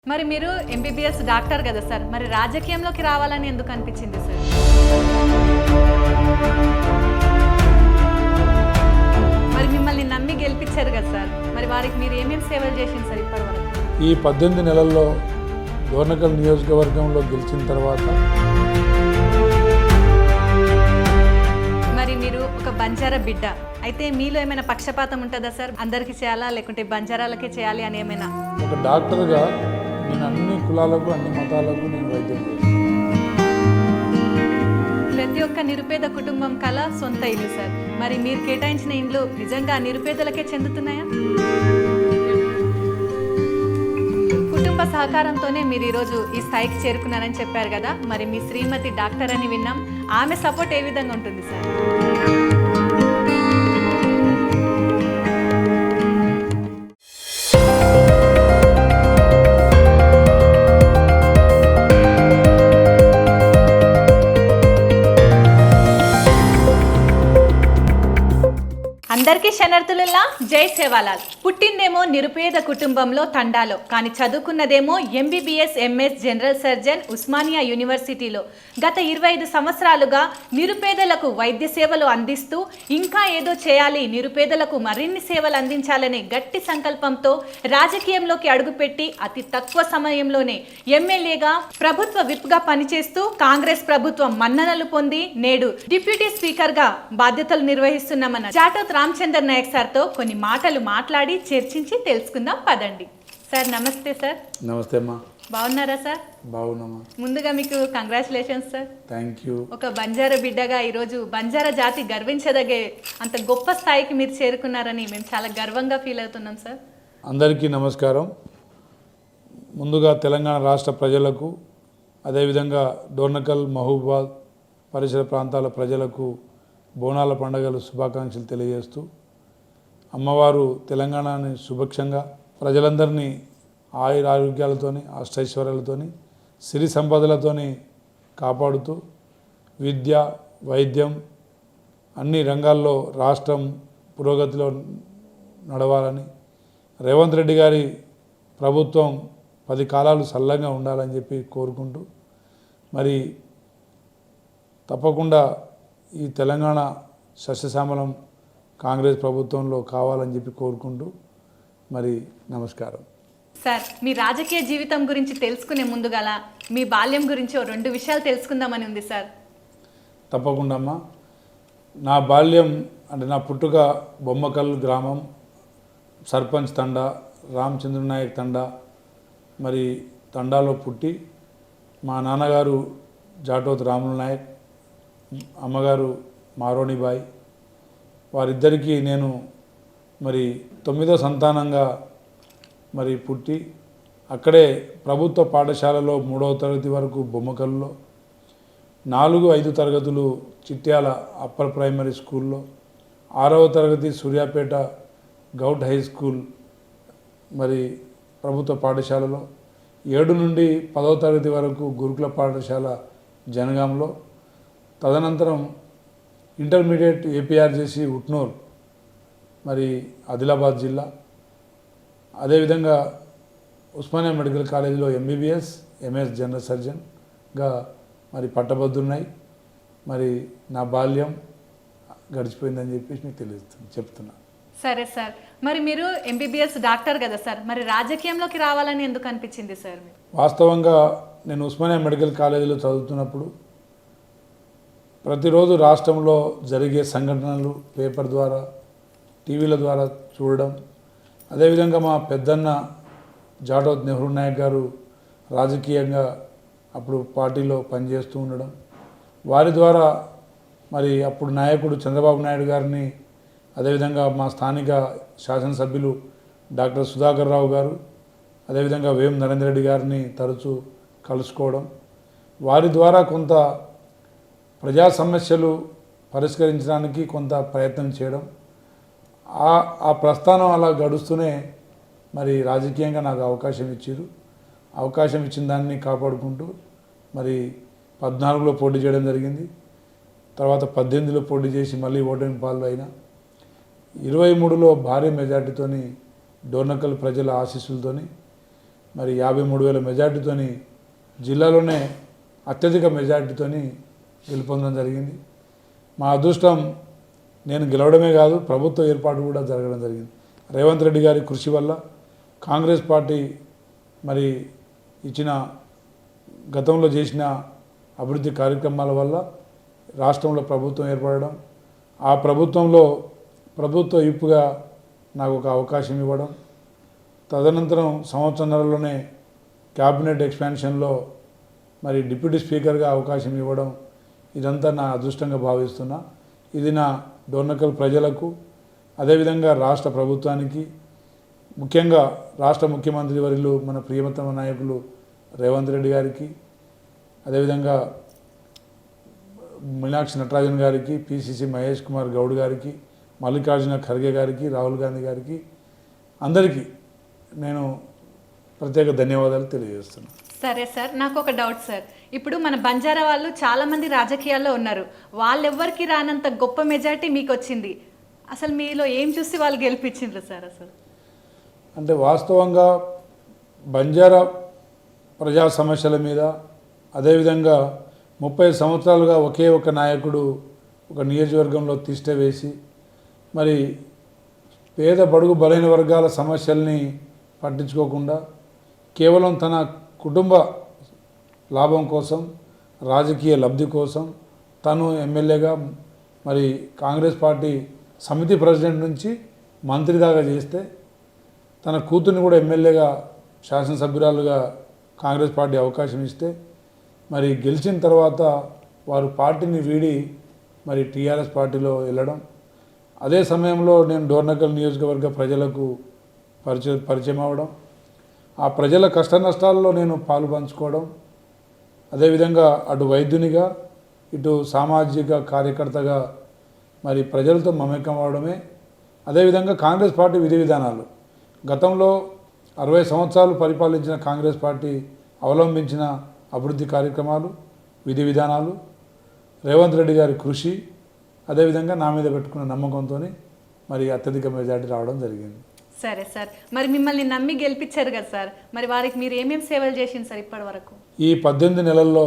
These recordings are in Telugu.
మరి మీరు ఎంబీబీఎస్ డాక్టర్ కదా సార్, మరి రాజకీయంలోకి రావాలని ఎందుకు అనిపించింది సార్? మరి మిమ్మల్ని నమ్మి గెలిపించారు కదా సార్, మరి వారికి మీరు ఏమేమి సేవలు చేసింది సార్ ఇప్పటివరకు? ఈ 18 నెలల్లో డోర్నకల్ నియోజకవర్గంలో గెలిచిన తర్వాత మరి మీరు ఒక బంజారా బిడ్డ అయితే మీలో ఏమైనా పక్షపాతం ఉంటుందా సార్? అందరికీ చేయాలా లేకుంటే బంజారాలకే చేయాలి అని ఏమైనా? ఒక డాక్టర్గా నేను అన్ని కులాలకు అన్ని మతాలకు నేను వైద్యం చేస్తాను. ప్రతి ఒక్క నిరుపేద కుటుంబం కల సొంత ఇల్లు సార్, మరి మీరు కేటాయించిన ఇండ్లు నిజంగా నిరుపేదలకే చెందుతున్నాయా? కుటుంబ సహకారంతోనే మీరు ఈరోజు ఈ స్థాయికి చేరుకున్నారని చెప్పారు కదా, మరి మీ శ్రీమతి డాక్టర్ అని విన్నాం, ఆమె సపోర్ట్ ఏ విధంగా ఉంటుంది సార్? అందరికీ శనర్థులుల్లా, జై సేవాలాల్. పుట్టిందేమో నిరుపేద కుటుంబంలో తండాలో, కానీ చదువుకున్నదేమో MBBS MS general surgeon Osmania యూనివర్సిటీలో. గత 25 సంవత్సరాలుగా నిరుపేదలకు వైద్య సేవలు అందిస్తూ ఇంకా ఏదో చేయాలి, నిరుపేదలకు మరిన్ని సేవలు అందించాలనే గట్టి సంకల్పంతో రాజకీయంలోకి అడుగుపెట్టి అతి తక్కువ సమయంలోనే ఎమ్మెల్యేగా ప్రభుత్వ విప్గా పనిచేస్తూ కాంగ్రెస్ ప్రభుత్వం మన్ననలు పొంది నేడు డిప్యూటీ స్పీకర్గా బాధ్యతలు నిర్వహిస్తున్నామన్న జాటోత్ రామచందర్ నాయక్ సార్తో కొన్ని మాటలు మాట్లాడి చర్చించి తెలుసుకుందాం పదండి. సార్ నమస్తే సార్. నమస్తే అమ్మా. బాగున్నారా సార్? బాగున్నామా. ముందుగా మీకు కంగ్రాచులేషన్స్ సార్. Thank you. ఒక బంజారా బిడ్డగా ఈరోజు బంజారా జాతి గర్వించదగే అంత గొప్ప స్థాయికి మీరు చేరుకున్నారని మేము చాలా గర్వంగా ఫీల్ అవుతున్నాం సార్. అందరికీ నమస్కారం. ముందుగా తెలంగాణ రాష్ట్ర ప్రజలకు, అదేవిధంగా డోర్నకల్ మహబూబాద్ పరిసర ప్రాంతాల ప్రజలకు బోనాల పండుగలు శుభాకాంక్షలు తెలియజేస్తూ, అమ్మవారు తెలంగాణని సుభిక్షంగా ప్రజలందరినీ ఆయురారోగ్యాలతోని అష్టైశ్వర్యాలతోని సిరి సంపదలతోని కాపాడుతూ విద్య వైద్యం అన్ని రంగాల్లో రాష్ట్రం పురోగతిలో నడవాలని, రేవంత్ రెడ్డి గారి ప్రభుత్వం 10 కాలాలు సల్లంగా ఉండాలని చెప్పి కోరుకుంటూ, మరి తప్పకుండా ఈ తెలంగాణ సస్యశ్యామలం కాంగ్రెస్ ప్రభుత్వంలో కావాలని చెప్పి కోరుకుంటూ మరి నమస్కారం. సార్, మీ రాజకీయ జీవితం గురించి తెలుసుకునే ముందుగల మీ బాల్యం గురించి 2 విషయాలు తెలుసుకుందామని ఉంది సార్. తప్పకుండా అమ్మా. నా బాల్యం అంటే నా పుట్టుక బొమ్మకల్ గ్రామం, సర్పంచ్ తండా, రామచంద్ర నాయక్ తండా. మరి తండాలో పుట్టి మా నాన్నగారు జాటోత్ రాములు నాయక్, అమ్మగారు మారోణిబాయి, వారిద్దరికీ నేను మరి 9వ సంతానంగా మరి పుట్టి అక్కడే ప్రభుత్వ పాఠశాలలో 3వ తరగతి వరకు బొమ్మకల్లో, 4-5 తరగతులు చిట్యాల అప్పర్ ప్రైమరీ స్కూల్లో, 6వ తరగతి సూర్యాపేట గౌట్ హై స్కూల్ మరి ప్రభుత్వ పాఠశాలలో, 7 నుండి 10వ తరగతి వరకు గురుకుల పాఠశాల జనగాంలో, తదనంతరం ఇంటర్మీడియట్ ఏపీఆర్జేసి ఉట్నూర్ మరి ఆదిలాబాద్ జిల్లా, అదేవిధంగా ఉస్మానియా మెడికల్ కాలేజీలో ఎంబీబీఎస్ ఎంఎస్ జనరల్ సర్జన్గా మరి పట్టభద్రున్నాయి. మరి నా బాల్యం గడిచిపోయిందని చెప్పేసి మీకు చెప్తున్నా. సరే సార్, మరి మీరు ఎంబీబీఎస్ డాక్టర్ కదా సార్, మరి రాజకీయంలోకి రావాలని ఎందుకు అనిపించింది సార్? వాస్తవంగా నేను ఉస్మానియా మెడికల్ కాలేజీలో చదువుతున్నప్పుడు ప్రతిరోజు రాష్ట్రంలో జరిగే సంఘటనలు పేపర్ ద్వారా టీవీల ద్వారా చూడడం, అదేవిధంగా మా పెద్దన్న జాటోత్ నెహ్రూ నాయక్ గారు రాజకీయంగా అప్పుడు పార్టీలో పనిచేస్తూ ఉండడం, వారి ద్వారా మరి అప్పుడు నాయకుడు చంద్రబాబు నాయుడు గారిని, అదేవిధంగా మా స్థానిక శాసనసభ్యులు డాక్టర్ సుధాకర్ రావు గారు, అదేవిధంగా వేం నరేంద్ర రెడ్డి గారిని తరచూ కలుసుకోవడం, వారి ద్వారా కొంత ప్రజా సమస్యలు పరిష్కరించడానికి కొంత ప్రయత్నం చేయడం, ఆ ప్రస్థానం అలా గడుస్తూనే మరి రాజకీయంగా నాకు అవకాశం ఇచ్చారు. అవకాశం ఇచ్చిన దాన్ని కాపాడుకుంటూ మరి 14లో పోటీ చేయడం జరిగింది. తర్వాత 18లో పోటీ చేసి మళ్ళీ ఓటమి పాలు అయినా 23లో భారీ మెజార్టీతోని డోర్నకల్ ప్రజల ఆశీస్సులతోని మరి 53,000 మెజార్టీతోని జిల్లాలోనే అత్యధిక మెజార్టీతోని గెలుపొందడం జరిగింది. మా అదృష్టం నేను గెలవడమే కాదు, ప్రభుత్వ ఏర్పాటు కూడా జరగడం జరిగింది. రేవంత్ రెడ్డి గారి కృషి వల్ల, కాంగ్రెస్ పార్టీ మరి ఇచ్చిన గతంలో చేసిన అభివృద్ధి కార్యక్రమాల వల్ల రాష్ట్రంలో ప్రభుత్వం ఏర్పడడం, ఆ ప్రభుత్వంలో ప్రభుత్వ విప్పుగా నాకు ఒక అవకాశం ఇవ్వడం, తదనంతరం సంవత్సరాలలోనే క్యాబినెట్ ఎక్స్పాన్షన్లో మరి డిప్యూటీ స్పీకర్గా అవకాశం ఇవ్వడం, ఇదంతా నా అదృష్టంగా భావిస్తున్నా. ఇది నా డోర్నకల్ ప్రజలకు, అదేవిధంగా రాష్ట్ర ప్రభుత్వానికి, ముఖ్యంగా రాష్ట్ర ముఖ్యమంత్రి వర్యులు మన ప్రియతమ నాయకులు రేవంత్ రెడ్డి గారికి, అదేవిధంగా మీనాక్షి నటరాజన్ గారికి, పిసిసి మహేష్ కుమార్ గౌడ్ గారికి, మల్లికార్జున ఖర్గే గారికి, రాహుల్ గాంధీ గారికి, అందరికీ నేను ప్రత్యేక ధన్యవాదాలు తెలియజేస్తున్నాను. సరే సార్, నాకు ఒక డౌట్ సార్. ఇప్పుడు మన బంజారా వాళ్ళు చాలామంది రాజకీయాల్లో ఉన్నారు, వాళ్ళెవ్వరికి రానంత గొప్ప మెజార్టీ మీకు వచ్చింది. అసలు మీలో ఏం చూసి వాళ్ళు గెలిపించిండ్రు సార్? అసలు అంటే వాస్తవంగా బంజారా ప్రజా సమస్యల మీద, అదేవిధంగా 30 సంవత్సరాలుగా ఒకే ఒక నాయకుడు ఒక నియోజకవర్గంలో తిష్ట వేసి మరి పేద బడుగు బలైన వర్గాల సమస్యల్ని పట్టించుకోకుండా కేవలం తన కుటుంబ లాభం కోసం, రాజకీయ లబ్ధి కోసం తను ఎమ్మెల్యేగా మరి కాంగ్రెస్ పార్టీ సమితి ప్రెసిడెంట్ నుంచి మంత్రి దాకా చేస్తే, తన కూతుర్ని కూడా ఎమ్మెల్యేగా శాసనసభ్యురాలుగా కాంగ్రెస్ పార్టీ అవకాశం ఇస్తే, మరి గెలిచిన తర్వాత వారు పార్టీని వీడి మరి టీఆర్ఎస్ పార్టీలో వెళ్ళడం, అదే సమయంలో నేను డోర్నకల్ నియోజకవర్గ ప్రజలకు పరిచయం అవ్వడం, ఆ ప్రజల కష్ట నష్టాల్లో నేను పాలు పంచుకోవడం, అదేవిధంగా అటు వైద్యునిగా ఇటు సామాజిక కార్యకర్తగా మరి ప్రజలతో మమేకం అవడమే. అదేవిధంగా కాంగ్రెస్ పార్టీ విధి విధానాలు, గతంలో 60 సంవత్సరాలు పరిపాలించిన కాంగ్రెస్ పార్టీ అవలంబించిన అభివృద్ధి కార్యక్రమాలు, విధి విధానాలు, రేవంత్ రెడ్డి గారి కృషి, అదేవిధంగా నా మీద పెట్టుకున్న నమ్మకంతో మరి అత్యధిక మెజార్టీ రావడం జరిగింది. సరే సార్, మరి మిమ్మల్ని నమ్మి గెలిపించారు కదా సార్, మరి వారికి మీరు ఏమేమి సేవలు చేసింది సార్ ఇప్పటి వరకు? ఈ 18 నెలల్లో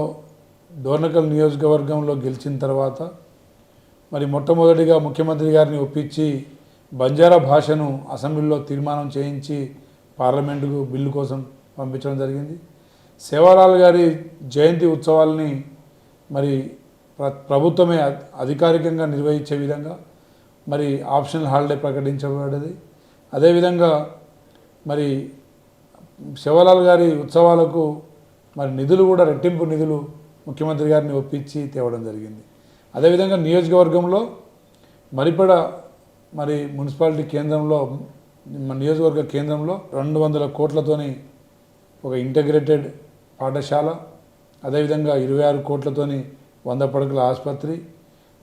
డోర్నకల్ నియోజకవర్గంలో గెలిచిన తర్వాత మరి మొట్టమొదటిగా ముఖ్యమంత్రి గారిని ఒప్పించి బంజారా భాషను అసెంబ్లీలో తీర్మానం చేయించి పార్లమెంటుకు బిల్లు కోసం పంపించడం జరిగింది. సేవాలాల్ గారి జయంతి ఉత్సవాల్ని మరి ప్రభుత్వమే అధికారికంగా నిర్వహించే విధంగా మరి ఆప్షనల్ హాలిడే ప్రకటించబడ్డది. అదేవిధంగా మరి శివలాల్ గారి ఉత్సవాలకు మరి నిధులు కూడా రెట్టింపు నిధులు ముఖ్యమంత్రి గారిని ఒప్పించి తేవడం జరిగింది. అదేవిధంగా నియోజకవర్గంలో మరిపడ మరి మున్సిపాలిటీ కేంద్రంలో, నియోజకవర్గ కేంద్రంలో 200 కోట్లతోని ఒక ఇంటిగ్రేటెడ్ పాఠశాల, అదేవిధంగా 26 కోట్లతోని 100 పడకల ఆసుపత్రి,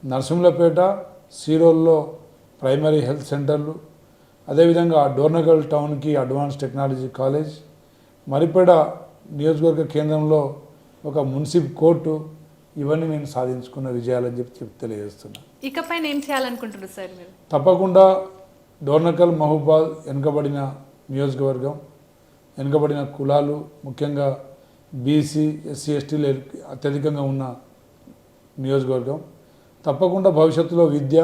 నర్సింహులపేట సీరోల్లో ప్రైమరీ హెల్త్ సెంటర్లు, అదేవిధంగా డోర్నకల్ టౌన్కి అడ్వాన్స్ టెక్నాలజీ కాలేజ్, మరిపేడ నియోజకవర్గ కేంద్రంలో ఒక మున్సిపల్ కోర్టు, ఇవన్నీ నేను సాధించుకున్న విజయాలని చెప్పి తెలియజేస్తున్నాను. ఇకపైన ఏం చేయాలనుకుంటున్నారు సార్ మీరు? తప్పకుండా డోర్నకల్ మహబూబాద్ వెనుకబడిన నియోజకవర్గం, వెనుకబడిన కులాలు, ముఖ్యంగా బీసీ ఎస్సీ ఎస్టీలు అత్యధికంగా ఉన్న నియోజకవర్గం. తప్పకుండా భవిష్యత్తులో విద్య,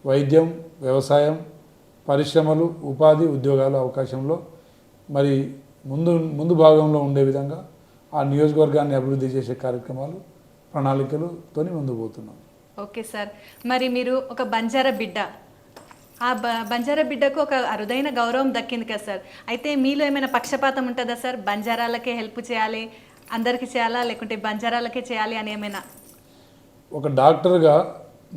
వైద్యం, వ్యవసాయం, పరిశ్రమలు, ఉపాధి, ఉద్యోగాల అవకాశంలో మరి ముందు భాగంలో ఉండే విధంగా ఆ నియోజకవర్గాన్ని అభివృద్ధి చేసే కార్యక్రమాలు, ప్రణాళికలతో ముందుకు పోతున్నాం. ఓకే సార్, మరి మీరు ఒక బంజారా బిడ్డ, ఆ బంజారా బిడ్డకు ఒక అరుదైన గౌరవం దక్కింది కదా సార్. అయితే మీలో ఏమైనా పక్షపాతం ఉంటుందా సార్? బంజారాలకే హెల్ప్ చేయాలి, అందరికీ చేయాలా, లేకుంటే బంజారాలకే చేయాలి అని ఏమైనా? ఒక డాక్టర్గా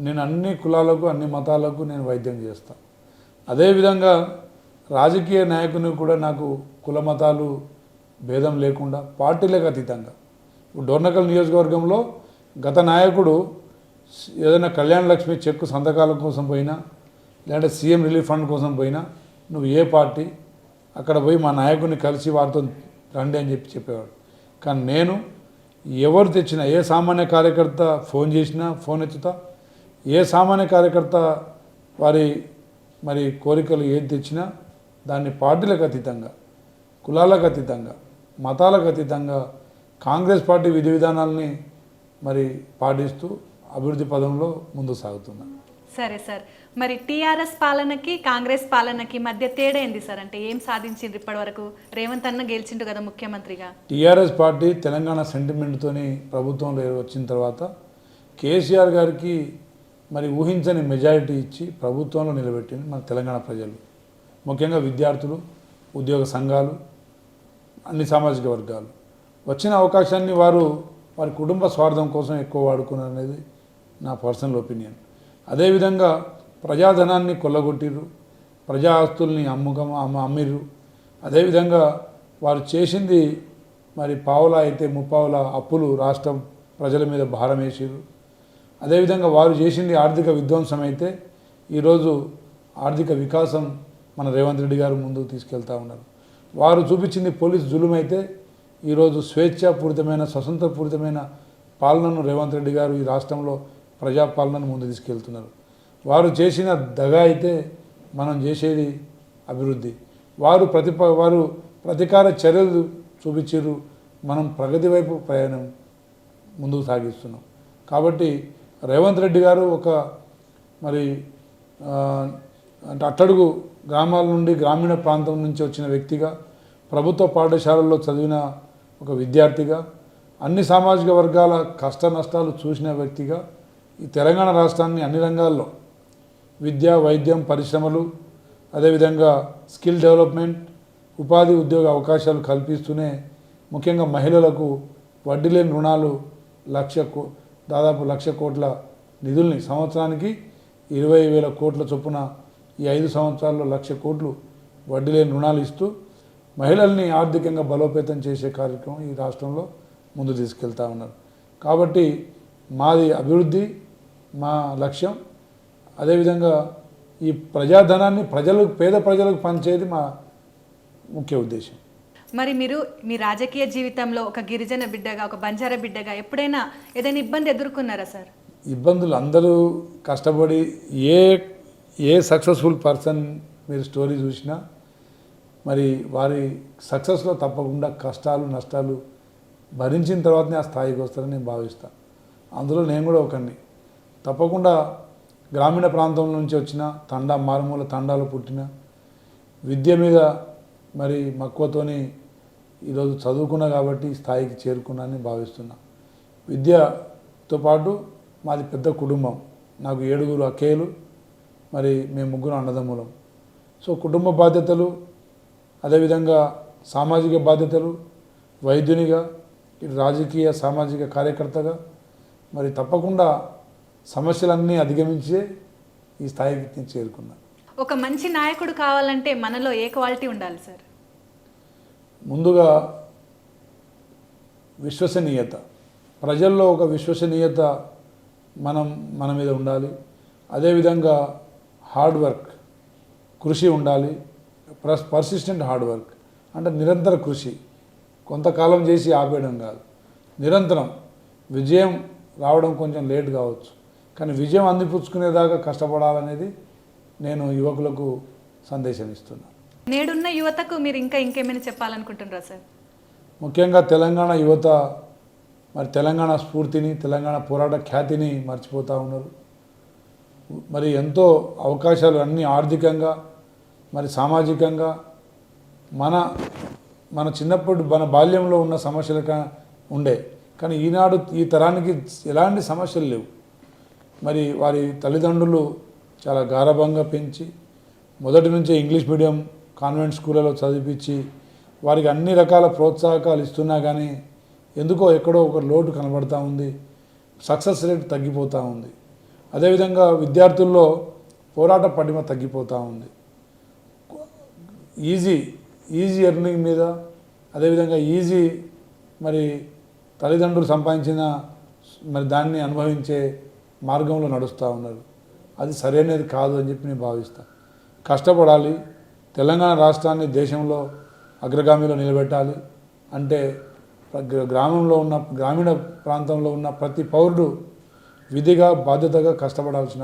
నేను అన్ని కులాలకు, అన్ని మతాలకు నేను వైద్యం చేస్తాను. అదేవిధంగా రాజకీయ నాయకుని కూడా నాకు కుల మతాలు భేదం లేకుండా పార్టీలకు అతీతంగా, ఇప్పుడు డోర్నకల్ నియోజకవర్గంలో గత నాయకుడు ఏదైనా కళ్యాణ లక్ష్మి చెక్కు సంతకాల కోసం పోయినా, లేదంటే సీఎం రిలీఫ్ ఫండ్ కోసం పోయినా, నువ్వు ఏ పార్టీ, అక్కడ పోయి మా నాయకుడిని కలిసి వారితో రండి అని చెప్పేవాడు. కానీ నేను ఎవరు తెచ్చినా, ఏ సామాన్య కార్యకర్త ఫోన్ చేసినా ఫోన్ ఎత్తుతా, ఏ సామాన్య కార్యకర్త వారి మరి కోరికలు ఏది తెచ్చినా దాన్ని పార్టీలకు అతీతంగా, కులాలకు అతీతంగా మతాలకు అతీతంగా కాంగ్రెస్ పార్టీ విధి విధానాలని మరి పాటిస్తూ అభివృద్ధి పదంలో ముందుకు సాగుతున్నాం. సరే సార్, మరి టీఆర్ఎస్ పాలనకి కాంగ్రెస్ పాలనకి మధ్య తేడా ఏంది సార్? అంటే ఏం సాధించిండ్రు ఇప్పటి వరకు? రేవంత్ అన్న గెలిచిండు కదా ముఖ్యమంత్రిగా. టీఆర్ఎస్ పార్టీ తెలంగాణ సెంటిమెంట్తోని ప్రభుత్వంలో వచ్చిన తర్వాత కేసీఆర్ గారికి మరి ఊహించని మెజారిటీ ఇచ్చి ప్రభుత్వంలో నిలబెట్టింది మన తెలంగాణ ప్రజలు, ముఖ్యంగా విద్యార్థులు, ఉద్యోగ సంఘాలు, అన్ని సామాజిక వర్గాలు. వచ్చిన అవకాశాన్ని వారి కుటుంబ స్వార్థం కోసం ఎక్కువ వాడుకున్నారు అనేది నా పర్సనల్ ఒపీనియన్. అదేవిధంగా ప్రజాధనాన్ని కొల్లగొట్టిర్రు, ప్రజా ఆస్తుల్ని అమ్మిర్రు. అదేవిధంగా వారు చేసింది మరి పావులా అయితే ముప్పావుల అప్పులు రాష్ట్రం ప్రజల మీద భారం వేసిర్రు. అదేవిధంగా వారు చేసింది ఆర్థిక విధ్వంసం అయితే ఈరోజు ఆర్థిక వికాసం మన రేవంత్ రెడ్డి గారు ముందుకు తీసుకెళ్తా ఉన్నారు. వారు చూపించింది పోలీస్ జులుమైతే ఈరోజు స్వేచ్ఛాపూరితమైన స్వతంత్రపూరితమైన పాలనను రేవంత్ రెడ్డి గారు ఈ రాష్ట్రంలో ప్రజాపాలనను ముందు తీసుకెళ్తున్నారు. వారు చేసిన దగా అయితే మనం చేసేది అభివృద్ధి. వారు ప్రతీకార చర్యలు చూపించారు, మనం ప్రగతి వైపు ప్రయాణం ముందుకు సాగిస్తున్నాం. కాబట్టి రేవంత్ రెడ్డి గారు ఒక మరి అంటే అట్టడుగు గ్రామాల నుండి గ్రామీణ ప్రాంతం నుంచి వచ్చిన వ్యక్తిగా, ప్రభుత్వ పాఠశాలల్లో చదివిన ఒక విద్యార్థిగా, అన్ని సామాజిక వర్గాల కష్ట నష్టాలు చూసిన వ్యక్తిగా ఈ తెలంగాణ రాష్ట్రాన్ని అన్ని రంగాల్లో విద్య, వైద్యం, పరిశ్రమలు, అదేవిధంగా స్కిల్ డెవలప్మెంట్, ఉపాధి ఉద్యోగ అవకాశాలు కల్పిస్తూనే ముఖ్యంగా మహిళలకు వడ్డీ లేని రుణాలు దాదాపు 1,00,000 కోట్ల నిధుల్ని సంవత్సరానికి 20,000 కోట్ల చొప్పున ఈ 5 సంవత్సరాల్లో 1,00,000 కోట్లు వడ్డీ లేని రుణాలు ఇస్తూ మహిళల్ని ఆర్థికంగా బలోపేతం చేసే కార్యక్రమం ఈ రాష్ట్రంలో ముందు తీసుకెళ్తా ఉన్నారు. కాబట్టి మాది అభివృద్ధి మా లక్ష్యం. అదేవిధంగా ఈ ప్రజాధనాన్ని పేద ప్రజలకు పంచేది మా ముఖ్య ఉద్దేశం. మరి మీరు మీ రాజకీయ జీవితంలో ఒక గిరిజన బిడ్డగా, ఒక బంజారా బిడ్డగా ఎప్పుడైనా ఏదైనా ఇబ్బంది ఎదుర్కొన్నారా సార్? ఇబ్బందులు అందరూ కష్టపడి ఏ సక్సెస్ఫుల్ పర్సన్ మీరు స్టోరీ చూసినా మరి వారి సక్సెస్లో తప్పకుండా కష్టాలు నష్టాలు భరించిన తర్వాతనే ఆ స్థాయికి వస్తారని నేను భావిస్తాను. అందులో నేను కూడా ఒకరిని. తప్పకుండా గ్రామీణ ప్రాంతం నుంచి వచ్చిన మారుమూల తండాలు పుట్టిన విద్య మీద మరి మక్కువతోని ఈరోజు చదువుకున్నా కాబట్టి ఈ స్థాయికి చేరుకున్నానని భావిస్తున్నా. విద్యతో పాటు మాది పెద్ద కుటుంబం, నాకు 7 అక్కేలు, మరి మేము 3 అన్నదమ్ములం. సో కుటుంబ బాధ్యతలు, అదేవిధంగా సామాజిక బాధ్యతలు, వైద్యునిగా, ఇటు రాజకీయ సామాజిక కార్యకర్తగా మరి తప్పకుండా సమస్యలన్నీ అధిగమించే ఈ స్థాయికి నేను చేరుకున్నాను. ఒక మంచి నాయకుడు కావాలంటే మనలో ఏ క్వాలిటీ ఉండాలి సార్? ముందుగా విశ్వసనీయత, ప్రజల్లో ఒక విశ్వసనీయత మన మీద ఉండాలి. అదేవిధంగా హార్డ్ వర్క్, కృషి ఉండాలి. పర్సిస్టెంట్ హార్డ్ వర్క్ అంటే నిరంతర కృషి, కొంతకాలం చేసి ఆపేయడం కాదు, నిరంతరం. విజయం రావడం కొంచెం లేట్ కావచ్చు, కానీ విజయం అందిపుచ్చుకునేదాకా కష్టపడాలనేది నేను యువకులకు సందేశం ఇస్తున్నాను. నేడున్న యువతకు మీరు ఇంకేమైనా చెప్పాలనుకుంటున్నారా సార్? ముఖ్యంగా తెలంగాణ యువత మరి తెలంగాణ స్ఫూర్తిని, తెలంగాణ పోరాట ఖ్యాతిని మర్చిపోతూ ఉన్నారు. మరి ఎంతో అవకాశాలు అన్నీ ఆర్థికంగా మరి సామాజికంగా మన చిన్నప్పుడు మన బాల్యంలో ఉన్న సమస్యలు ఉండే, కానీ ఈనాడు ఈ తరానికి ఎలాంటి సమస్యలు లేవు. మరి వారి తల్లిదండ్రులు చాలా గారాబంగా పెంచి మొదటి నుంచే ఇంగ్లీష్ మీడియం కాన్వెంట్ స్కూళ్ళలో చదివించి వారికి అన్ని రకాల ప్రోత్సాహకాలు ఇస్తున్నా కానీ ఎందుకో ఎక్కడో ఒక లోటు కనబడుతూ ఉంది, సక్సెస్ రేట్ తగ్గిపోతూ ఉంది. అదేవిధంగా విద్యార్థుల్లో పోరాట పటిమ తగ్గిపోతూ ఉంది. ఈజీ ఎర్నింగ్ మీద, అదేవిధంగా మరి తల్లిదండ్రులు సంపాదించిన మరి దాన్ని అనుభవించే మార్గంలో నడుస్తూ ఉన్నారు. అది సరైనది కాదు అని చెప్పి నేను భావిస్తాను. కష్టపడాలి, తెలంగాణ రాష్ట్రాన్ని దేశంలో అగ్రగామిలో నిలబెట్టాలి అంటే గ్రామీణ ప్రాంతంలో ఉన్న ప్రతి పౌరుడు విధిగా బాధ్యతగా కష్టపడాల్సిన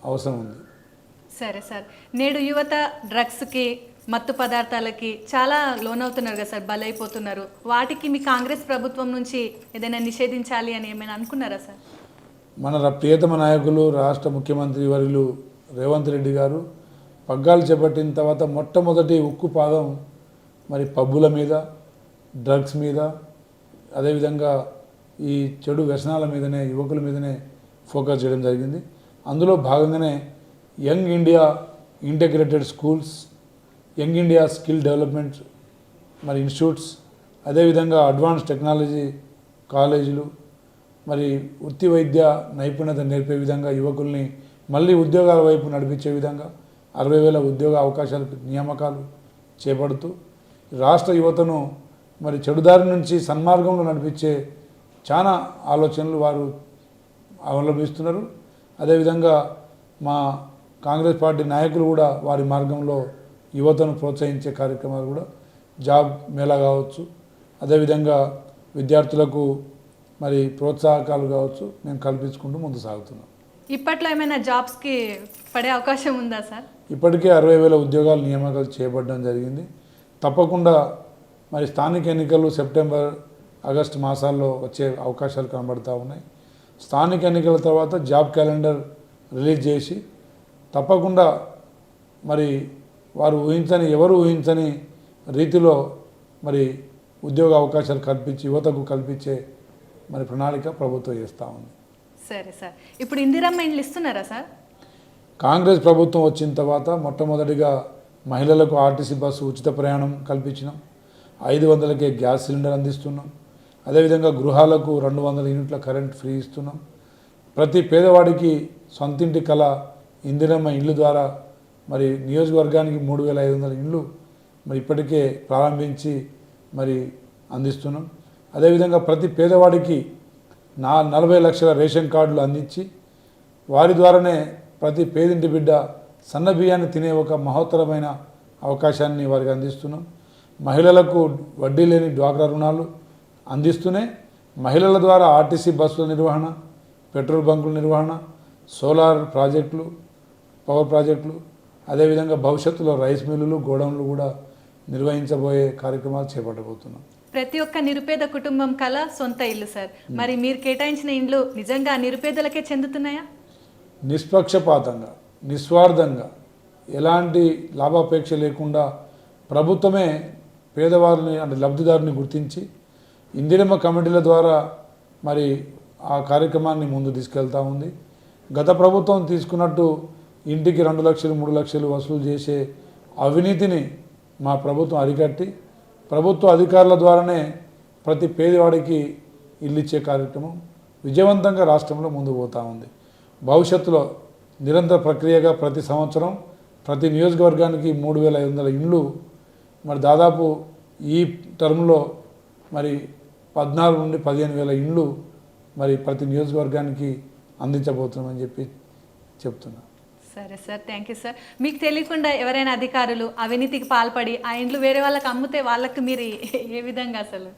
అవసరం ఉంది. సరే సార్, నేడు యువత డ్రగ్స్కి మత్తు పదార్థాలకి చాలా లోనవుతున్నారు కదా సార్, బలైపోతున్నారు. వాటికి మీ కాంగ్రెస్ ప్రభుత్వం నుంచి ఏదైనా నిషేధించాలి అని ఏమైనా అనుకున్నారా సార్? మన ప్రియతమ నాయకులు రాష్ట్ర ముఖ్యమంత్రి వర్యులు రేవంత్ రెడ్డి గారు పగ్గాలు చేపట్టిన తర్వాత మొట్టమొదటి ఉక్కు పాదం మరి పబ్బుల మీద, డ్రగ్స్ మీద, అదేవిధంగా ఈ చెడు వ్యసనాల మీదనే, యువకుల మీదనే ఫోకస్ చేయడం జరిగింది. అందులో భాగంగానే young India integrated schools, young India skill development మరి ఇన్స్టిట్యూట్స్, అదేవిధంగా అడ్వాన్స్ టెక్నాలజీ కాలేజీలు, మరి వృత్తి వైద్య నైపుణ్యత నేర్పే విధంగా యువకుల్ని మళ్ళీ ఉద్యోగాల వైపు నడిపించే విధంగా 60,000 ఉద్యోగ అవకాశాలకు నియామకాలు చేపడుతూ రాష్ట్ర యువతను మరి చెడుదారి నుంచి సన్మార్గంలో నడిపించే చాలా ఆలోచనలు వారు అవలంబిస్తున్నారు. అదేవిధంగా మా కాంగ్రెస్ పార్టీ నాయకులు కూడా వారి మార్గంలో యువతను ప్రోత్సహించే కార్యక్రమాలు కూడా జాబ్ మేళా కావచ్చు, అదేవిధంగా విద్యార్థులకు మరి ప్రోత్సాహకాలు కావచ్చు మేము కల్పించుకుంటూ ముందు సాగుతున్నాం. ఇప్పట్లో ఏమైనా జాబ్స్కి పడే అవకాశం ఉందా సార్? ఇప్పటికే 60,000 ఉద్యోగాలు నియామకాలు చేయబడడం జరిగింది. తప్పకుండా మరి స్థానిక ఎన్నికలు సెప్టెంబర్, ఆగస్టు మాసాల్లో వచ్చే అవకాశాలు కనబడుతూ ఉన్నాయి. స్థానిక ఎన్నికల తర్వాత జాబ్ క్యాలెండర్ రిలీజ్ చేసి తప్పకుండా మరి వారు ఎవరు ఊహించని రీతిలో మరి ఉద్యోగ అవకాశాలు కల్పించి యువతకు కల్పించే మరి ప్రణాళిక ప్రభుత్వం చేస్తూ ఉంది. సరే సార్, ఇప్పుడు ఇందిరమ్మ ఇండ్లు ఇస్తున్నారా సార్? కాంగ్రెస్ ప్రభుత్వం వచ్చిన తర్వాత మొట్టమొదటిగా మహిళలకు ఆర్టీసీ బస్సు ఉచిత ప్రయాణం కల్పించినాం. 500కే గ్యాస్ సిలిండర్ అందిస్తున్నాం. అదేవిధంగా గృహాలకు 200 యూనిట్ల కరెంట్ ఫ్రీ ఇస్తున్నాం. ప్రతి పేదవాడికి సొంతింటి కళ ఇందిరమ్మ ఇండ్లు ద్వారా మరి నియోజకవర్గానికి 3,500 ఇండ్లు మరి ఇప్పటికే ప్రారంభించి మరి అందిస్తున్నాం. అదేవిధంగా ప్రతి పేదవాడికి 40 లక్షల రేషన్ కార్డులు అందించి వారి ద్వారానే ప్రతి పేదింటి బిడ్డ సన్న బియ్యాన్ని తినే ఒక మహోత్తరమైన అవకాశాన్ని వారికి అందిస్తున్నాం. మహిళలకు వడ్డీ లేని డ్వాక్రా రుణాలు అందిస్తూనే మహిళల ద్వారా ఆర్టీసీ బస్సుల నిర్వహణ, పెట్రోల్ బంకుల నిర్వహణ, సోలార్ ప్రాజెక్టులు, పవర్ ప్రాజెక్టులు, అదేవిధంగా భవిష్యత్తులో రైస్ మిల్లులు, గోడౌన్లు కూడా నిర్వహించబోయే కార్యక్రమాలు చేపట్టబోతున్నాం. ప్రతి ఒక్క నిరుపేద కుటుంబం కల సొంత ఇల్లు సార్. మరి మీరు కేటాయించిన ఇండ్లు నిజంగా నిరుపేదలకే చెందుతున్నాయా? నిష్పక్షపాతంగా, నిస్వార్థంగా, ఎలాంటి లాభాపేక్ష లేకుండా ప్రభుత్వమే పేదవారిని అంటే లబ్ధిదారుని గుర్తించి ఇందిరమ్మ కమిటీల ద్వారా మరి ఆ కార్యక్రమాన్ని ముందు తీసుకెళ్తూ ఉంది. గత ప్రభుత్వం తీసుకున్నట్టు ఇంటికి 2 లక్షలు 3 లక్షలు వసూలు చేసే అవినీతిని మా ప్రభుత్వం అరికట్టి ప్రభుత్వ అధికారుల ద్వారానే ప్రతి పేదవాడికి ఇల్లు ఇచ్చే కార్యక్రమం విజయవంతంగా రాష్ట్రంలో ముందుకు పోతూ ఉంది. భవిష్యత్తులో నిరంతర ప్రక్రియగా ప్రతి సంవత్సరం ప్రతి నియోజకవర్గానికి 3,500 ఇండ్లు మరి దాదాపు ఈ టర్మ్లో మరి 14 నుండి 15,000 ఇండ్లు మరి ప్రతి నియోజకవర్గానికి అందించబోతున్నామని చెప్పి చెప్తున్నా. సరే సార్, థ్యాంక్ యూ సార్. మీకు తెలియకుండా ఎవరైనా అధికారులు అవినీతికి పాల్పడి ఆ ఇండ్లు వేరే వాళ్ళకి అమ్మితే వాళ్ళకి మీరు ఏ విధంగా అసలు?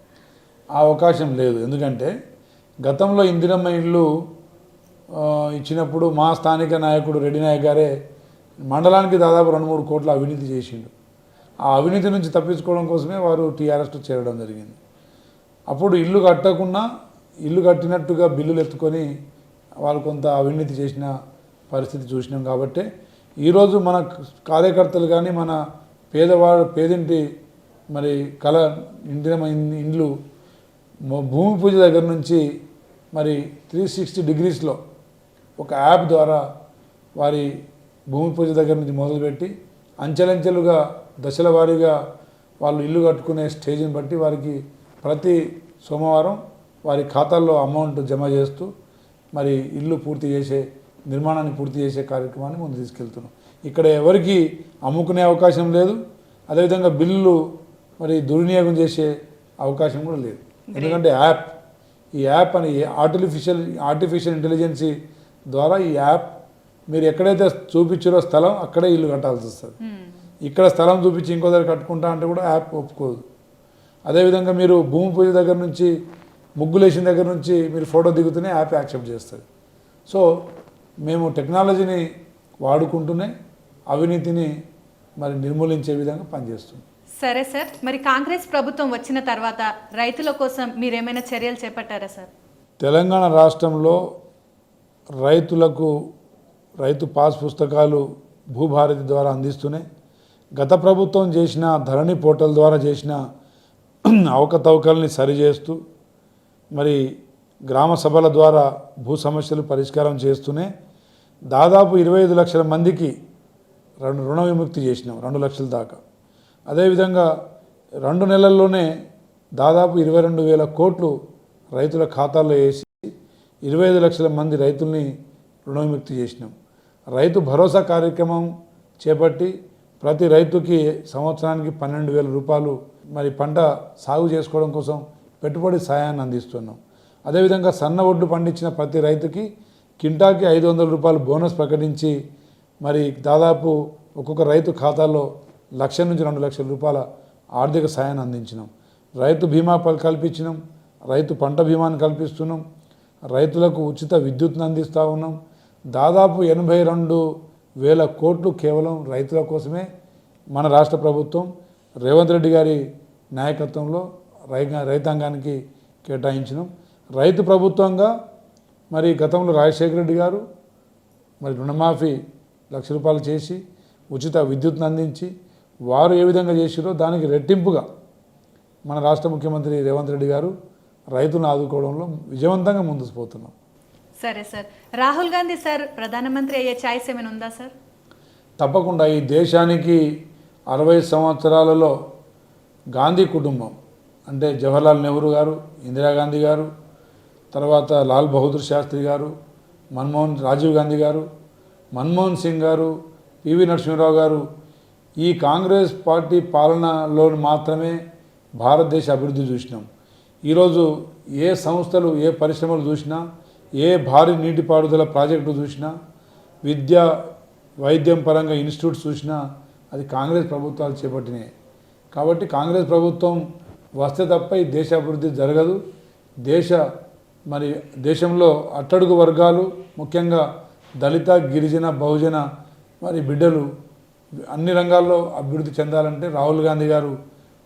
ఆ అవకాశం లేదు. ఎందుకంటే గతంలో ఇందిరమ్మ ఇళ్ళు ఇచ్చినప్పుడు మా స్థానిక నాయకుడు రెడ్డి నాయక్ గారే మండలానికి దాదాపు 2-3 కోట్ల అవినీతి చేసిండు. ఆ అవినీతి నుంచి తప్పించుకోవడం కోసమే వారు టీఆర్ఎస్లో చేరడం జరిగింది. అప్పుడు ఇల్లు కట్టకుండా ఇల్లు కట్టినట్టుగా బిల్లులు ఎత్తుకొని వాళ్ళు కొంత అవినీతి చేసిన పరిస్థితి చూసినాం. కాబట్టి ఈరోజు మన కార్యకర్తలు కానీ మన పేదింటి మరి కళ ఇందిరమ్మ ఇండ్లు భూమి పూజ దగ్గర నుంచి మరి 360 డిగ్రీస్లో ఒక యాప్ ద్వారా వారి భూమి పూజ దగ్గర నుంచి మొదలుపెట్టి అంచెలంచెలుగా దశల వారీగా వాళ్ళు ఇల్లు కట్టుకునే స్టేజ్ని బట్టి వారికి ప్రతి సోమవారం వారి ఖాతాల్లో అమౌంట్ జమ చేస్తూ మరి ఇల్లు నిర్మాణాన్ని పూర్తి చేసే కార్యక్రమాన్ని ముందు తీసుకెళ్తున్నాం. ఇక్కడ ఎవరికి అమ్ముకునే అవకాశం లేదు. అదేవిధంగా బిల్లులు మరి దుర్వినియోగం చేసే అవకాశం కూడా లేదు. ఎందుకంటే ఈ యాప్ అని ఆర్టిఫిషియల్ ఇంటెలిజెన్సీ ద్వారా ఈ యాప్ మీరు ఎక్కడైతే చూపించారో స్థలం అక్కడే ఇల్లు కట్టాల్సి వస్తుంది. ఇక్కడ స్థలం చూపించి ఇంకో దగ్గర కట్టుకుంటా అంటే కూడా యాప్ ఒప్పుకోదు. అదేవిధంగా మీరు భూమి పూజ దగ్గర నుంచి ముగ్గులేసిన దగ్గర నుంచి మీరు ఫోటో దిగుతూనే యాప్ యాక్సెప్ట్ చేస్తుంది. సో మేము టెక్నాలజీని వాడుకుంటూనే అవినీతిని మరి నిర్మూలించే విధంగా పనిచేస్తుంది. సరే సార్, మరి కాంగ్రెస్ ప్రభుత్వం వచ్చిన తర్వాత రైతుల కోసం మీరేమైనా చర్యలు చేపట్టారా సార్? తెలంగాణ రాష్ట్రంలో రైతులకు రైతు పాస్ పుస్తకాలు భూభారతి ద్వారా అందిస్తూనే గత ప్రభుత్వం చేసిన ధరణి పోర్టల్ ద్వారా చేసిన అవకతవకల్ని సరిచేస్తూ మరి గ్రామ సభల ద్వారా భూ సమస్యలు పరిష్కారం చేస్తూనే దాదాపు 25 లక్షల మందికి రుణ విముక్తి చేసినాం, 2 లక్షల దాకా. అదేవిధంగా 2 నెలల్లోనే దాదాపు 22,000 కోట్లు రైతుల ఖాతాల్లో వేసి 25 లక్షల మంది రైతుల్ని రుణ విముక్తి చేసినాం. రైతు భరోసా కార్యక్రమం చేపట్టి ప్రతి రైతుకి సంవత్సరానికి 12,000 రూపాయలు మరి పంట సాగు చేసుకోవడం కోసం పెట్టుబడి సాయాన్ని అందిస్తున్నాం. అదేవిధంగా సన్న ఒడ్లు పండించిన ప్రతి రైతుకి కింటాకి 500 రూపాయలు బోనస్ ప్రకటించి మరి దాదాపు ఒక్కొక్క రైతు ఖాతాలో 1,00,000 నుంచి 2 లక్షల రూపాయల ఆర్థిక సాయాన్ని అందించినాం. రైతు బీమా కల్పించినాం, రైతు పంట బీమాని కల్పిస్తున్నాం, రైతులకు ఉచిత విద్యుత్ని అందిస్తూ ఉన్నాం. దాదాపు 82,000 కోట్లు కేవలం రైతుల కోసమే మన రాష్ట్ర ప్రభుత్వం రేవంత్ రెడ్డి గారి నాయకత్వంలో రైతాంగానికి కేటాయించినాం. రైతు ప్రభుత్వంగా మరి గతంలో రాజశేఖర రెడ్డి గారు మరి రుణమాఫీ 1,00,000 రూపాయలు చేసి ఉచిత విద్యుత్ని అందించి వారు ఏ విధంగా చేసిరో దానికి రెట్టింపుగా మన రాష్ట్ర ముఖ్యమంత్రి రేవంత్ రెడ్డి గారు రైతులను ఆదుకోవడంలో విజయవంతంగా ముందుకు పోతున్నాం. సరే సార్, రాహుల్ గాంధీ సార్ ప్రధానమంత్రి అయ్యే ఛాయిస్ ఏమైనా ఉందా సార్? తప్పకుండా. ఈ దేశానికి 60 సంవత్సరాలలో గాంధీ కుటుంబం అంటే జవహర్లాల్ నెహ్రూ గారు, ఇందిరాగాంధీ గారు, తర్వాత లాల్ బహదూర్ శాస్త్రి గారు, రాజీవ్ గాంధీ గారు, మన్మోహన్ సింగ్ గారు, పివి నరసింహరావు గారు, ఈ కాంగ్రెస్ పార్టీ పాలనలో మాత్రమే భారతదేశ అభివృద్ధి చూసినాం. ఈరోజు ఏ సంస్థలు ఏ పరిశ్రమలు చూసినా, ఏ భారీ నీటిపారుదల ప్రాజెక్టు చూసినా, విద్య వైద్యం పరంగా ఇన్స్టిట్యూట్స్ చూసినా అది కాంగ్రెస్ ప్రభుత్వాలు చేపట్టినాయి. కాబట్టి కాంగ్రెస్ ప్రభుత్వం వస్తే తప్ప ఈ దేశ అభివృద్ధి జరగదు. దేశంలో అట్టడుగు వర్గాలు ముఖ్యంగా దళిత గిరిజన బహుజన మరి బిడ్డలు అన్ని రంగాల్లో అభివృద్ధి చెందాలంటే రాహుల్ గాంధీ గారు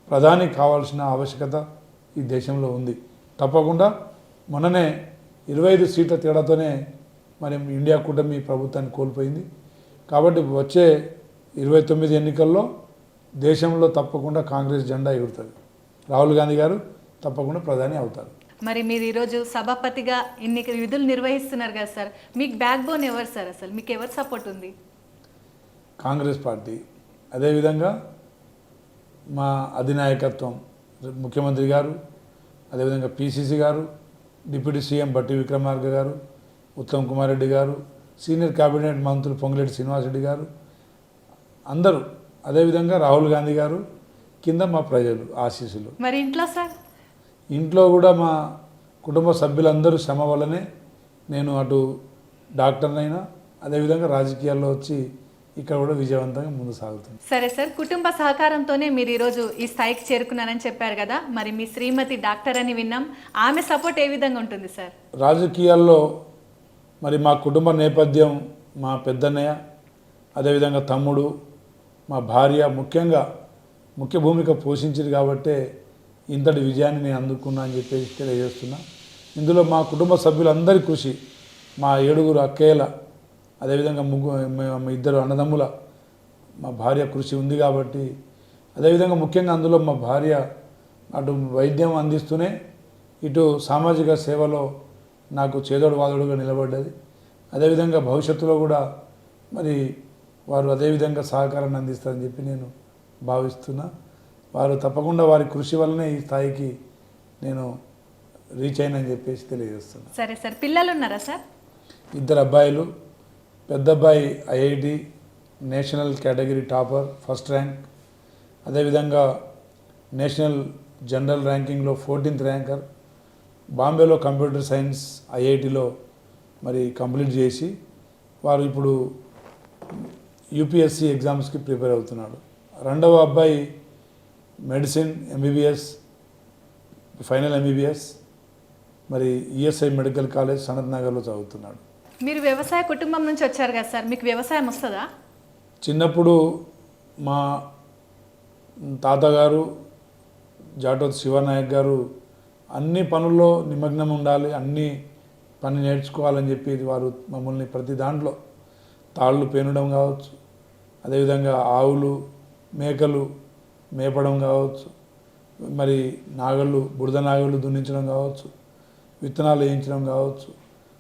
ప్రధాని కావాల్సిన ఆవశ్యకత ఈ దేశంలో ఉంది. తప్పకుండా మొన్ననే 25 సీట్ల తేడాతోనే మరి ఇండియా కూటమి ప్రభుత్వాన్ని కోల్పోయింది. కాబట్టి వచ్చే 29 ఎన్నికల్లో దేశంలో తప్పకుండా కాంగ్రెస్ జెండా ఎగురుతుంది. రాహుల్ గాంధీ గారు తప్పకుండా ప్రధాని అవుతారు. మరి మీరు ఈరోజు సభాపతిగా ఇన్ని విధులు నిర్వహిస్తున్నారు కదా సార్, మీకు బ్యాక్ బోన్ ఎవరు సార్? అసలు మీకు ఎవరు సపోర్ట్ ఉంది? కాంగ్రెస్ పార్టీ, అదేవిధంగా మా అధినాయకత్వం ముఖ్యమంత్రి గారు, అదేవిధంగా పిసిసి గారు, డిప్యూటీ సీఎం బట్టి విక్రమార్క గారు, ఉత్తమ్ కుమార్ రెడ్డి గారు, సీనియర్ కేబినెట్ మంత్రులు పొంగులేటి శ్రీనివాసరెడ్డి గారు అందరూ, అదేవిధంగా రాహుల్ గాంధీ గారు, కింద మా ప్రజలు ఆశీస్సులు. మరి ఇంట్లో సార్? ఇంట్లో కూడా మా కుటుంబ సభ్యులందరూ శ్రమ వల్లనే నేను అటు డాక్టర్నైనా అదేవిధంగా రాజకీయాల్లో వచ్చి ఇక్కడ కూడా విజయవంతంగా ముందు సాగుతుంది. సరే సార్, కుటుంబ సహకారంతోనే మీరు ఈరోజు ఈ స్థాయికి చేరుకున్నారని చెప్పారు కదా, మరి మీ శ్రీమతి డాక్టర్ అని విన్నాం, ఆమె సపోర్ట్ ఏ విధంగా ఉంటుంది సార్? రాజకీయాల్లో మరి మా కుటుంబ నేపథ్యం, మా పెద్దన్నయ్య, అదేవిధంగా తమ్ముడు, మా భార్య ముఖ్య భూమిక పోషించింది కాబట్టే ఇంతటి విజయాన్ని నేను అందుకున్నా అని చెప్పేసి తెలియజేస్తున్నా. ఇందులో మా కుటుంబ సభ్యులందరి కృషి, మా 7 అక్కయ్యల, అదేవిధంగా 2 అన్నదమ్ముల, మా భార్య కృషి ఉంది కాబట్టి, అదేవిధంగా ముఖ్యంగా అందులో మా భార్య అటు వైద్యం అందిస్తూనే ఇటు సామాజిక సేవలో నాకు చేదోడు వాదోడుగా నిలబడ్డది. అదేవిధంగా భవిష్యత్తులో కూడా మరి వారు అదేవిధంగా సహకారాన్ని అందిస్తారని చెప్పి నేను భావిస్తున్నా. వారు తప్పకుండా వారి కృషి వల్లనే ఈ స్థాయికి నేను రీచ్ అయినని చెప్పేసి తెలియజేస్తున్నాను. సరే సార్, పిల్లలు ఉన్నారా సార్? 2 అబ్బాయిలు. పెద్ద అబ్బాయి IIT national category topper, first rank. అదేవిధంగా నేషనల్ జనరల్ ర్యాంకింగ్లో 14th ర్యాంకర్. బాంబేలో కంప్యూటర్ సైన్స్ ఐఐటిలో మరి కంప్లీట్ చేసి వారు ఇప్పుడు యూపీఎస్సీ ఎగ్జామ్స్కి ప్రిపేర్ అవుతున్నాడు. 2వ అబ్బాయి మెడిసిన్ ఎంబీబీఎస్, ఫైనల్ ఎంబీబీఎస్ మరి ఈఎస్ఐ మెడికల్ కాలేజ్ సనత్ నగర్లో చదువుతున్నాడు. మీరు వ్యవసాయ కుటుంబం నుంచి వచ్చారు కదా సార్, మీకు వ్యవసాయం వస్తుందా? చిన్నప్పుడు మా తాతగారు జాటోత్ శివనాయక్ గారు అన్ని పనుల్లో నిమగ్నం ఉండాలి, అన్ని పని నేర్చుకోవాలని చెప్పి వారు మమ్మల్ని ప్రతి దాంట్లో తాళ్ళు పేనడం కావచ్చు, అదేవిధంగా ఆవులు మేకలు మేపడం కావచ్చు, మరి నాగళ్ళు బురద నాగళ్ళు దున్నించడం కావచ్చు, విత్తనాలు వేయించడం కావచ్చు,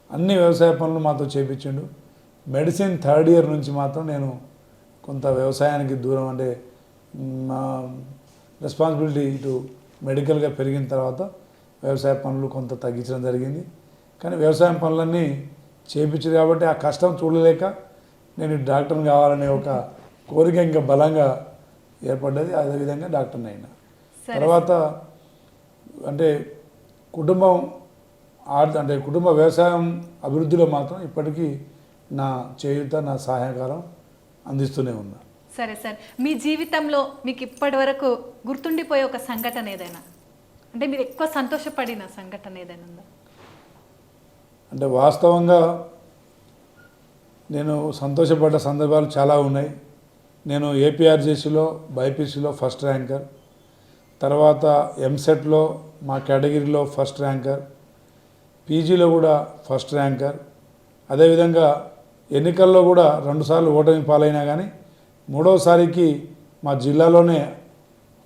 అన్ని వ్యవసాయ పనులు మాతో చేపించిండు. మెడిసిన్ థర్డ్ ఇయర్ నుంచి మాత్రం నేను కొంత వ్యవసాయానికి దూరం, అంటే మా రెస్పాన్సిబిలిటీ ఇటు మెడికల్గా పెరిగిన తర్వాత వ్యవసాయ పనులు కొంత తగ్గించడం జరిగింది. కానీ వ్యవసాయం పనులన్నీ చేయించింది కాబట్టి ఆ కష్టం చూడలేక నేను డాక్టర్ని కావాలనే ఒక కోరిక ఇంకా బలంగా ఏర్పడ్డది. అదేవిధంగా డాక్టర్ని అయినా తర్వాత అంటే కుటుంబం అంటే కుటుంబ వ్యవసాయం అభివృద్ధిలో మాత్రం ఇప్పటికీ నా చేయూత, నా సహాయకారం అందిస్తూనే ఉన్నా. సరే సార్, మీ జీవితంలో మీకు ఇప్పటి వరకు గుర్తుండిపోయే ఒక సంఘటన ఏదైనా, అంటే మీరు ఎక్కువ సంతోషపడిన సంఘటన ఏదైనా ఉందా? అంటే వాస్తవంగా నేను సంతోషపడ్డ సందర్భాలు చాలా ఉన్నాయి. నేను ఏపీఆర్జేసీలో బైపీసీలో ఫస్ట్ ర్యాంకర్, తర్వాత ఎంసెట్లో మా కేటగిరీలో ఫస్ట్ ర్యాంకర్, పీజీలో కూడా ఫస్ట్ ర్యాంకర్, అదేవిధంగా ఎన్నికల్లో కూడా 2 సార్లు ఓటమి పాలైనా కానీ 3వసారికి మా జిల్లాలోనే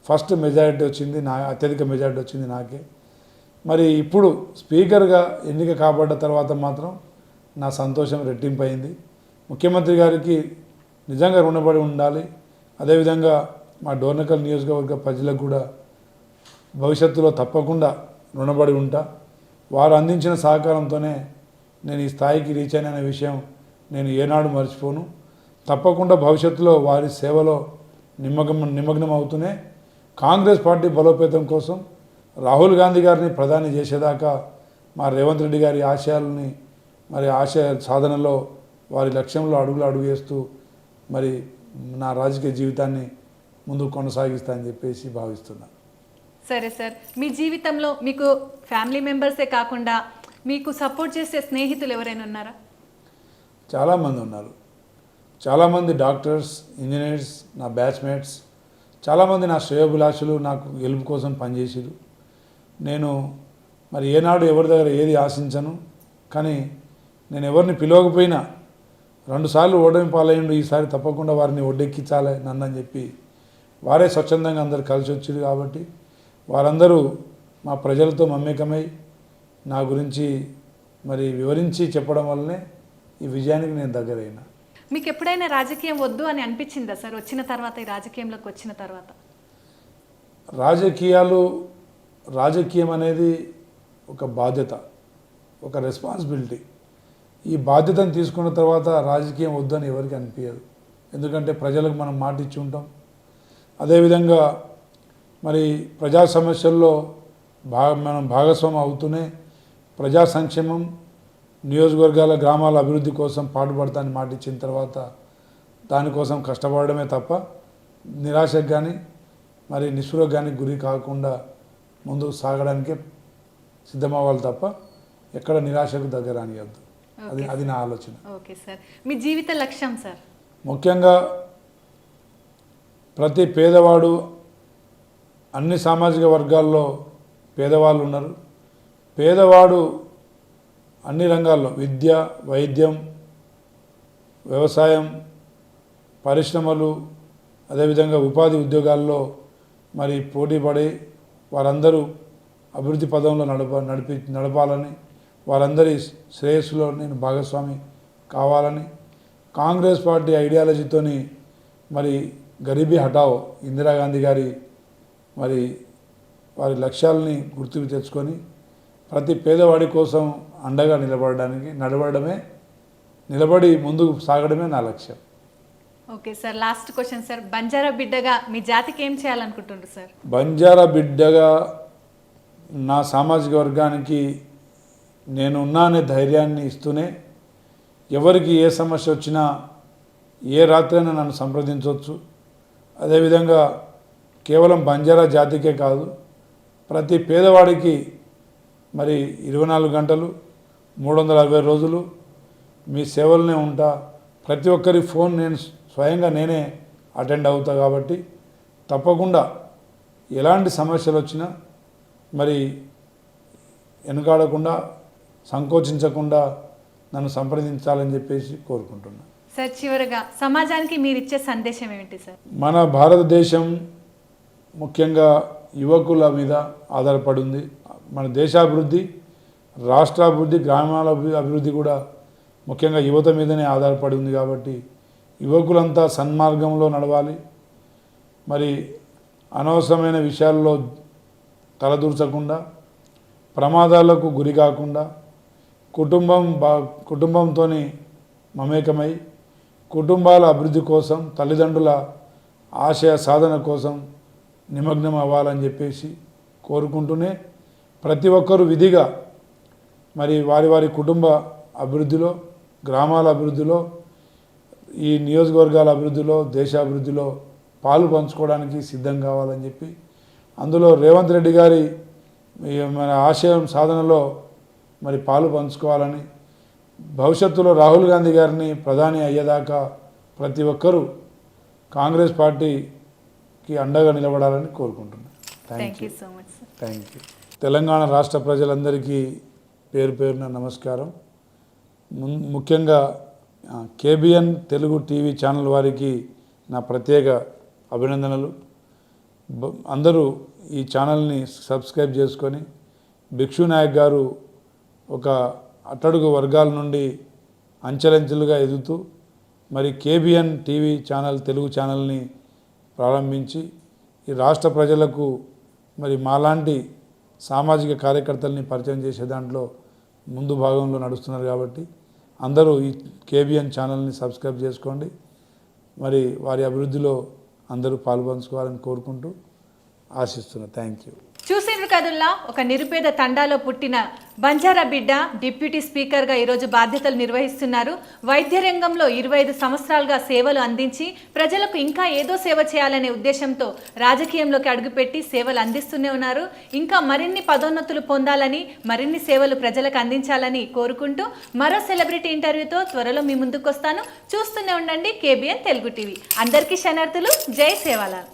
ఫస్ట్ మెజారిటీ వచ్చింది, అత్యధిక మెజారిటీ వచ్చింది నాకే. మరి ఇప్పుడు స్పీకర్గా ఎన్నిక కాబడ్డ తర్వాత మాత్రం నా సంతోషం రెట్టింపైంది. ముఖ్యమంత్రి గారికి నిజంగా రుణపడి ఉండాలి. అదేవిధంగా మా డోర్నకల్ నియోజకవర్గ ప్రజలకు కూడా భవిష్యత్తులో తప్పకుండా రుణపడి ఉంటా. వారు అందించిన సహకారంతోనే నేను ఈ స్థాయికి రీచ్ అయిన విషయం నేను ఏనాడు మర్చిపోను. తప్పకుండా భవిష్యత్తులో వారి సేవలో నిమగ్నం అవుతూనే కాంగ్రెస్ పార్టీ బలోపేతం కోసం రాహుల్ గాంధీ గారిని ప్రధాని చేసేదాకా మా రేవంత్ రెడ్డి గారి ఆశయాలని మరి ఆశయ సాధనలో వారి లక్ష్యంలో అడుగు వేస్తూ మరి నా రాజకీయ జీవితాన్ని ముందుకు కొనసాగిస్తా అని చెప్పేసి భావిస్తున్నాను. సరే సార్, మీ జీవితంలో మీకు ఫ్యామిలీ మెంబర్సే కాకుండా మీకు సపోర్ట్ చేసే స్నేహితులు ఎవరైనా ఉన్నారా? చాలామంది ఉన్నారు. చాలామంది డాక్టర్స్, ఇంజనీర్స్, నా బ్యాచ్మేట్స్, చాలామంది నా శ్రేయోభిలాషులు నాకు గెలుపు కోసం పనిచేసారు. నేను మరి ఏనాడు ఎవరి దగ్గర ఏది ఆశించను. కానీ నేను ఎవరిని పిలవకపోయినా 2 సార్లు ఓటమి పాలయ్యండు, ఈసారి తప్పకుండా వారిని ఒడ్డెక్కించాలి నన్నని చెప్పి వారే స్వచ్ఛందంగా అందరు కలిసి వచ్చారు. కాబట్టి వారందరూ మా ప్రజలతో మమేకమై నా గురించి మరి వివరించి చెప్పడం వల్లనే ఈ విజయానికి నేను దగ్గరైనా. మీకు ఎప్పుడైనా రాజకీయం వద్దు అని అనిపించిందా సార్ వచ్చిన తర్వాత, ఈ రాజకీయంలోకి వచ్చిన తర్వాత? రాజకీయం అనేది ఒక బాధ్యత, ఒక రెస్పాన్సిబిలిటీ. ఈ బాధ్యతను తీసుకున్న తర్వాత రాజకీయం వద్దని ఎవరికి అనిపించదు. ఎందుకంటే ప్రజలకు మనం మాట ఇచ్చి ఉంటాం. అదేవిధంగా మరి ప్రజా సమస్యల్లో మనం భాగస్వామ్యం అవుతూనే ప్రజా సంక్షేమం, నియోజకవర్గాల గ్రామాల అభివృద్ధి కోసం పాటుపడతానని మాట ఇచ్చిన తర్వాత దానికోసం కష్టపడమే తప్ప నిరాశకు కానీ మరి నిస్పృహకు కానీ గురి కాకుండా ముందుకు సాగడానికే సిద్ధమవ్వాలి తప్ప ఎక్కడ నిరాశకు దగ్గర అనియద్దు. అది నా ఆలోచన. ఓకే సార్, మీ జీవిత లక్ష్యం సార్? ముఖ్యంగా ప్రతి పేదవాడు, అన్ని సామాజిక వర్గాల్లో పేదవాళ్ళు ఉన్నారు. పేదవాడు అన్ని రంగాల్లో విద్య, వైద్యం, వ్యవసాయం, పరిశ్రమలు, అదేవిధంగా ఉపాధి ఉద్యోగాల్లో మరి పోటీ పడి వారందరూ అభివృద్ధి పదంలో నడపాలని, వారందరి శ్రేయస్సులో నేను భాగస్వామి కావాలని, కాంగ్రెస్ పార్టీ ఐడియాలజీతోని మరి గరీబీ హటావో ఇందిరాగాంధీ గారి మరి వారి లక్ష్యాలని గుర్తుకు తెచ్చుకొని ప్రతి పేదవాడి కోసం అండగా నిలబడి ముందుకు సాగడమే నా లక్ష్యం. Okay sir, last question sir. Banjara బిడ్డగా మీ జాతికి ఏం చేయాలనుకుంటున్నారు సార్? బంజారా బిడ్డగా నా సామాజిక వర్గానికి నేను ఉన్నా అనే ధైర్యాన్ని ఇస్తూనే ఎవరికి ఏ సమస్య వచ్చినా ఏ రాత్రైనా నన్ను సంప్రదించవచ్చు. అదేవిధంగా కేవలం బంజారా జాతికే కాదు, ప్రతి పేదవాడికి మరి 24 గంటలు 360 రోజులు మీ సేవలనే ఉంటా. ప్రతి ఒక్కరి ఫోన్ నేను స్వయంగా నేనే అటెండ్ అవుతా కాబట్టి తప్పకుండా ఎలాంటి సమస్యలు వచ్చినా మరి వెనుకాడకుండా సంకోచించకుండా నన్ను సంప్రదించాలని చెప్పేసి కోరుకుంటున్నాను. సార్, చివరగా సమాజానికి మీరు ఇచ్చే సందేశం ఏమిటి సార్? మన భారతదేశం ముఖ్యంగా యువకుల మీద ఆధారపడి ఉంది. మన దేశాభివృద్ధి, రాష్ట్రాభివృద్ధి, గ్రామాల అభివృద్ధి కూడా ముఖ్యంగా యువత మీదనే ఆధారపడి ఉంది. కాబట్టి యువకులంతా సన్మార్గంలో నడవాలి. మరి అనవసరమైన విషయాల్లో తలదూర్చకుండా, ప్రమాదాలకు గురి కాకుండా, కుటుంబంతో మమేకమై కుటుంబాల అభివృద్ధి కోసం, తల్లిదండ్రుల ఆశయ సాధన కోసం నిమగ్నం అవ్వాలని చెప్పేసి కోరుకుంటూనే ప్రతి ఒక్కరూ విధిగా మరి వారి వారి కుటుంబ అభివృద్ధిలో, గ్రామాల అభివృద్ధిలో, ఈ నియోజకవర్గాల అభివృద్ధిలో, దేశాభివృద్ధిలో పాలు పంచుకోవడానికి సిద్ధం కావాలని చెప్పి, అందులో రేవంత్ రెడ్డి గారి మన ఆశయం సాధనలో మరి పాలు పంచుకోవాలని, భవిష్యత్తులో రాహుల్ గాంధీ గారిని ప్రధాని అయ్యేదాకా ప్రతి ఒక్కరూ కాంగ్రెస్ పార్టీకి అండగా నిలబడాలని కోరుకుంటున్నాను. Thank you so much. Thank you. Telangana రాష్ట్ర ప్రజలందరికీ పేరు పేరున నమస్కారం. ముఖ్యంగా కేబిఎన్ తెలుగు టీవీ ఛానల్ వారికి నా ప్రత్యేక అభినందనలు. అందరూ ఈ ఛానల్ని సబ్స్క్రైబ్ చేసుకొని భిక్షు నాయక్ గారు ఒక అట్టడుగు వర్గాల నుండి అంచెలంచెలుగా ఎదుగుతూ మరి కేబిఎన్ టీవీ ఛానల్, తెలుగు ఛానల్ని ప్రారంభించి ఈ రాష్ట్ర ప్రజలకు మరి మాలాంటి సామాజిక కార్యకర్తల్ని పరిచయం చేసే దాంట్లో ముందు భాగంలో నడుస్తున్నారు. కాబట్టి అందరూ ఈ కేబిఎన్ ఛానల్ని సబ్స్క్రైబ్ చేసుకోండి. మరి వారి అభివృద్ధిలో అందరూ పాల్పంచుకోవాలని కోరుకుంటూ ఆశిస్తున్నాను. Thank you. చూసిండ్రు కదుల్లా, ఒక నిరుపేద తండాలో పుట్టిన బంజారా బిడ్డ డిప్యూటీ స్పీకర్గా ఈరోజు బాధ్యతలు నిర్వహిస్తున్నారు. వైద్య రంగంలో 25 సంవత్సరాలుగా సేవలు అందించి ప్రజలకు ఇంకా ఏదో సేవ చేయాలనే ఉద్దేశంతో రాజకీయంలోకి అడుగుపెట్టి సేవలు అందిస్తూనే ఉన్నారు. ఇంకా మరిన్ని పదోన్నతులు పొందాలని, మరిన్ని సేవలు ప్రజలకు అందించాలని కోరుకుంటూ మరో సెలబ్రిటీ ఇంటర్వ్యూతో త్వరలో మీ ముందుకు వస్తాను. చూస్తూనే ఉండండి కేబిఎన్ తెలుగు టీవీ. అందరికీ శనార్థులు. జై సేవాలాల్.